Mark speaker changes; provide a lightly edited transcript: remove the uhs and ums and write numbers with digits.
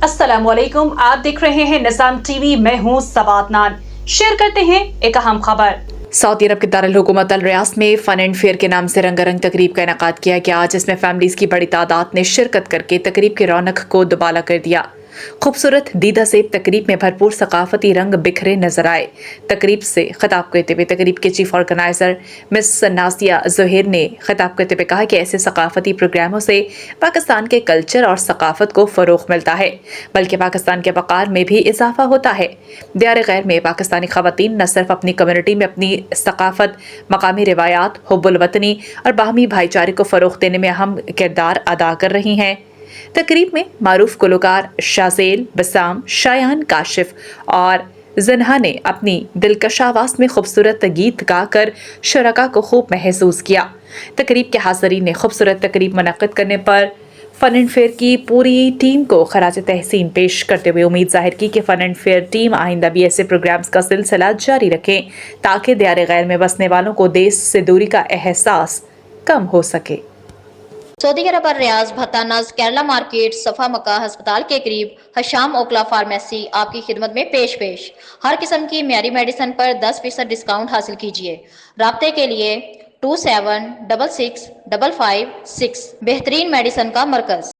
Speaker 1: अस्सलाम वालेकुम, आप देख रहे हैं निज़ाम टीवी। मैं हूं सवात नान। शेयर करते हैं एक अहम खबर। सऊदी अरब के दारुल हुकूमत अल रियाद में फन एंड फेयर के नाम से रंगारंग तकरीब का इनेकाद किया गया, जिसमें फैमिलीज की बड़ी तादाद ने शिरकत करके तकरीब की रौनक को दुबाला कर दिया। खूबसूरत दीदा सेब तकरीब में भरपूर सकाफती रंग बिखरे नजर आए। तकरीब से खिताब करते हुए तकरीब के chief organiser miss Nasiya Zuhair ने खिताब करते हुए कहा कि ऐसे सकाफती प्रोग्रामों से पाकिस्तान के कल्चर और सकाफत को फ़रोग़ मिलता है, बल्कि पाकिस्तान के वक़ार में भी इजाफा होता है। दियार गैर में पाकिस्तानी ख़वातीन न सिर्फ अपनी कम्युनिटी में अपनी सकाफत, मकामी रिवायात, हुब्बुल वतनी और बाहमी भाईचारे को फ़रोग़ देने में अहम किरदार अदा कर रही हैं। तकरीब में मारूफ गुलकार शाज़ेल, बसाम, शायान, काशिफ और ज़नहा ने अपनी दिलकश आवाज़ में खूबसूरत गीत गाकर शुरका को खूब महसूस किया। तकरीब के हाज़रीन ने खूबसूरत तकरीब मुनक़्क़िद करने पर फ़न एंड फेयर की पूरी टीम को खराज तहसीन पेश करते हुए उम्मीद ज़ाहिर की कि फ़न एंड फेयर टीम आइंदा भी ऐसे प्रोग्राम्स का सिलसिला जारी रखें, ताकि दियार गैर में बसने वालों को देश से दूरी का एहसास कम हो सके।
Speaker 2: सऊदी अरब और रियाज भत्तानाज केरला मार्केट सफ़ा मक्का अस्पताल के करीब हशाम ओकला फार्मेसी आपकी खिदमत में पेश हर किस्म की म्यारी मेडिसिन पर 10% डिस्काउंट हासिल कीजिए। राब्ते के लिए 27665556 बेहतरीन मेडिसिन का मरकज।